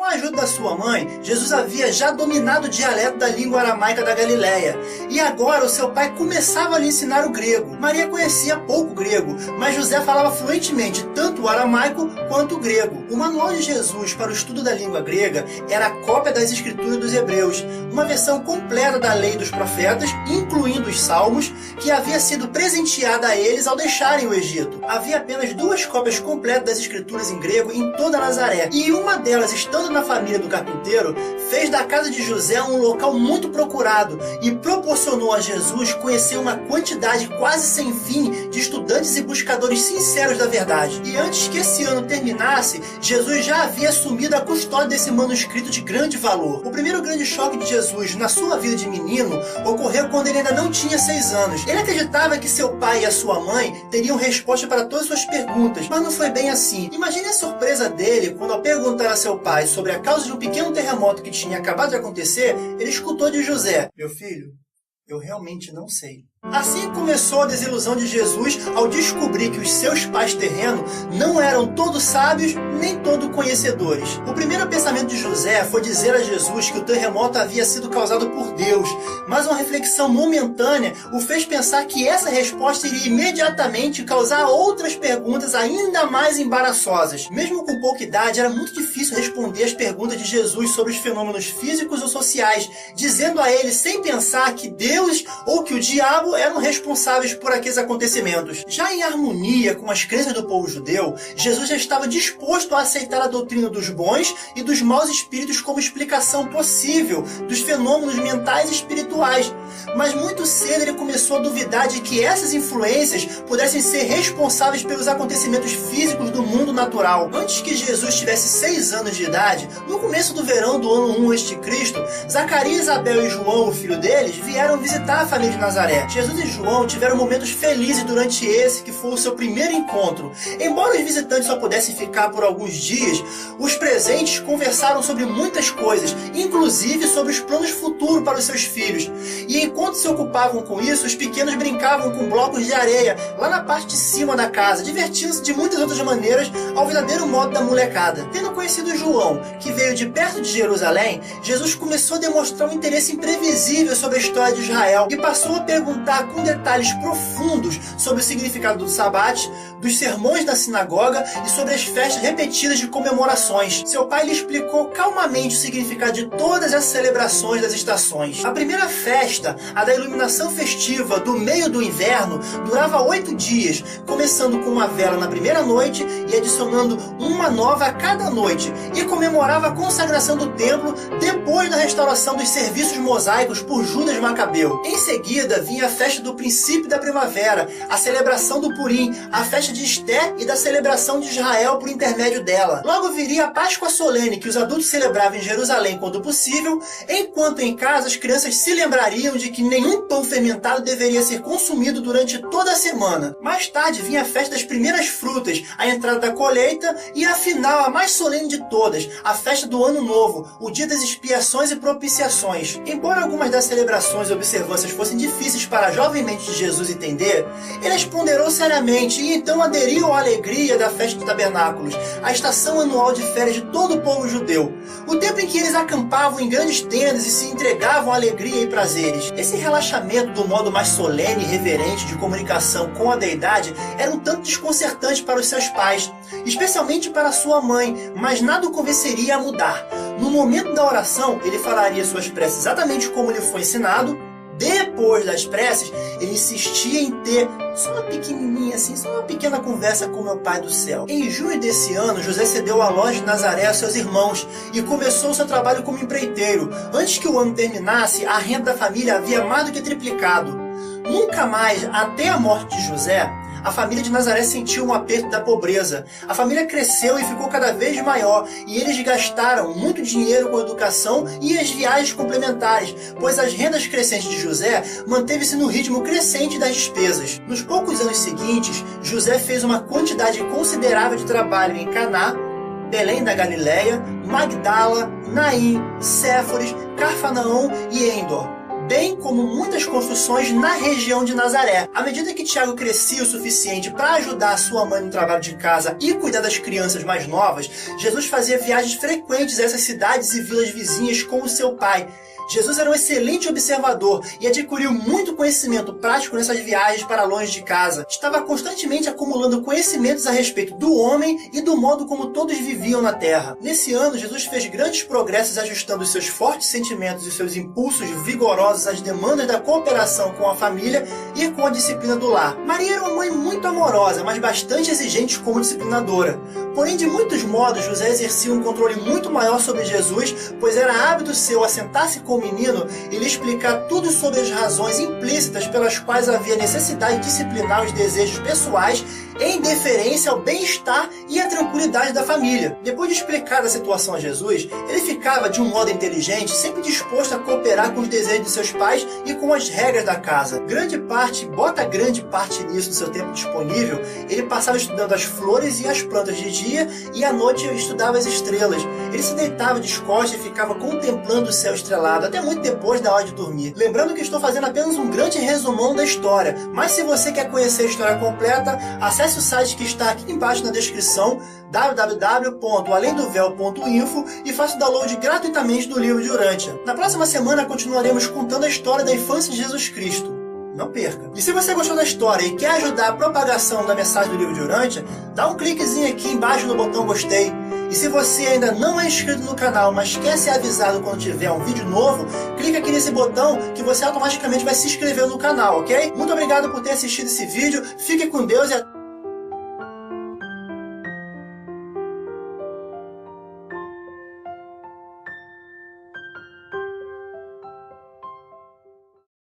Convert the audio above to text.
a ajuda da sua mãe, Jesus havia já dominado o dialeto da língua aramaica da Galileia. E agora o seu pai começava a lhe ensinar o grego. Maria conhecia pouco grego, mas José falava fluentemente tanto o aramaico quanto o grego. O manual de Jesus para o estudo da língua grega era a cópia das escrituras dos hebreus, uma versão completa da lei dos profetas, incluindo os salmos, que havia sido presenteada a eles ao deixarem o Egito. Havia apenas 2 cópias completas das escrituras em grego em toda Nazaré, e uma delas, estando na família do carpinteiro, fez da casa de José um local muito procurado e proporcionou a Jesus conhecer uma quantidade quase sem fim de estudantes e buscadores sinceros da verdade. E antes que esse ano terminasse, Jesus já havia assumido a custódia desse manuscrito de grande valor. O primeiro grande choque de Jesus na sua vida de menino ocorreu quando ele ainda não tinha 6 anos. Ele acreditava que seu pai e a sua mãe teriam resposta para todas suas perguntas, mas não foi bem assim. Imagine a surpresa dele quando, ao perguntar a seu pai sobre a causa de um pequeno terremoto que tinha acabado de acontecer, ele escutou de José: "Meu filho, eu realmente não sei." Assim começou a desilusão de Jesus ao descobrir que os seus pais terrenos não eram todos sábios nem todos conhecedores. O primeiro pensamento de José foi dizer a Jesus que o terremoto havia sido causado por Deus, mas uma reflexão momentânea o fez pensar que essa resposta iria imediatamente causar outras perguntas ainda mais embaraçosas. Mesmo com pouca idade, era muito difícil responder as perguntas de Jesus sobre os fenômenos físicos ou sociais, dizendo a ele sem pensar que Deus ou que o diabo eram responsáveis por aqueles acontecimentos. Já em harmonia com as crenças do povo judeu, Jesus já estava disposto a aceitar a doutrina dos bons e dos maus espíritos como explicação possível dos fenômenos mentais e espirituais. Mas muito cedo ele começou a duvidar de que essas influências pudessem ser responsáveis pelos acontecimentos físicos do mundo natural. Antes que Jesus tivesse 6 anos de idade, no começo do verão do ano 1 a.C., Zacarias, Isabel e João, o filho deles, vieram visitar a família de Nazaré. Jesus e João tiveram momentos felizes durante esse que foi o seu primeiro encontro. Embora os visitantes só pudessem ficar por alguns dias, os presentes conversaram sobre muitas coisas, inclusive sobre os planos futuros para os seus filhos. E enquanto se ocupavam com isso, os pequenos brincavam com blocos de areia lá na parte de cima da casa, divertindo-se de muitas outras maneiras ao verdadeiro modo da molecada. Tendo conhecido João, que veio de perto de Jerusalém, Jesus começou a demonstrar um interesse imprevisível sobre a história de Israel e passou a perguntar com detalhes profundos sobre o significado do sabate, dos sermões da sinagoga e sobre as festas repetidas de comemorações. Seu pai lhe explicou calmamente o significado de todas as celebrações das estações. A primeira festa, a da iluminação festiva do meio do inverno, durava 8 dias, começando com uma vela na primeira noite e adicionando uma nova a cada noite, e comemorava a consagração do templo depois da restauração dos serviços mosaicos por Judas Macabeu. Em seguida, vinha a festa do princípio da primavera, a celebração do Purim, a festa de Esté e da celebração de Israel por intermédio dela. Logo viria a Páscoa solene, que os adultos celebravam em Jerusalém quando possível, enquanto em casa as crianças se lembrariam de que nenhum pão fermentado deveria ser consumido durante toda a semana. Mais tarde vinha a festa das primeiras frutas, a entrada da colheita e, afinal, a mais solene de todas, a festa do Ano Novo, o dia das expiações e propiciações. Embora algumas das celebrações e observâncias fossem difíceis para a jovem mente de Jesus entender, ele as ponderou seriamente e então aderiu à alegria da festa dos tabernáculos, a estação anual de férias de todo o povo judeu, o tempo em que eles acampavam em grandes tendas e se entregavam à alegria e prazeres. Esse relaxamento do modo mais solene e reverente de comunicação com a deidade era um tanto desconcertante para os seus pais, especialmente para sua mãe, mas nada o convenceria a mudar. No momento da oração, ele falaria suas preces exatamente como lhe foi ensinado. Depois das preces, ele insistia em ter só uma pequenininha assim, só uma pequena conversa com meu Pai do céu. Em junho desse ano, José cedeu a loja de Nazaré a seus irmãos e começou seu trabalho como empreiteiro. Antes que o ano terminasse, a renda da família havia mais do que triplicado. Nunca mais, até a morte de José, a família de Nazaré sentiu um aperto da pobreza. A família cresceu e ficou cada vez maior, e eles gastaram muito dinheiro com a educação e as viagens complementares, pois as rendas crescentes de José manteve-se no ritmo crescente das despesas. Nos poucos anos seguintes, José fez uma quantidade considerável de trabalho em Caná, Belém da Galileia, Magdala, Naim, Séforis, Cafarnaum e Endor. bem como muitas construções na região de Nazaré. À medida que Tiago crescia o suficiente para ajudar a sua mãe no trabalho de casa e cuidar das crianças mais novas, Jesus fazia viagens frequentes a essas cidades e vilas vizinhas com o seu pai. Jesus era um excelente observador e adquiriu muito conhecimento prático nessas viagens para longe de casa. Estava constantemente acumulando conhecimentos a respeito do homem e do modo como todos viviam na terra. Nesse ano, Jesus fez grandes progressos ajustando os seus fortes sentimentos e seus impulsos vigorosos às demandas da cooperação com a família e com a disciplina do lar. Maria era uma mãe muito amorosa, mas bastante exigente como disciplinadora. Porém, de muitos modos, José exercia um controle muito maior sobre Jesus, pois era hábito seu assentar-se com o menino e lhe explicar tudo sobre as razões implícitas pelas quais havia necessidade de disciplinar os desejos pessoais em deferência ao bem-estar e à tranquilidade da família. Depois de explicar a situação a Jesus, ele ficava, de um modo inteligente, sempre disposto a cooperar com os desejos de seus pais e com as regras da casa. Grande parte nisso do seu tempo disponível, ele passava estudando as flores e as plantas de dia e à noite estudava as estrelas. Ele se deitava de costas e ficava contemplando o céu estrelado, até muito depois da hora de dormir. Lembrando que estou fazendo apenas um grande resumão da história, mas se você quer conhecer a história completa, acesse o site que está aqui embaixo na descrição, www.alemdovéu.info, e faça o download gratuitamente do livro de Urântia. Na próxima semana continuaremos contando a história da infância de Jesus Cristo. Não perca! E se você gostou da história e quer ajudar a propagação da mensagem do livro de Urântia, dá um cliquezinho aqui embaixo no botão gostei. E se você ainda não é inscrito no canal, mas quer ser avisado quando tiver um vídeo novo, clica aqui nesse botão que você automaticamente vai se inscrever no canal, ok? Muito obrigado por ter assistido esse vídeo, fique com Deus e até...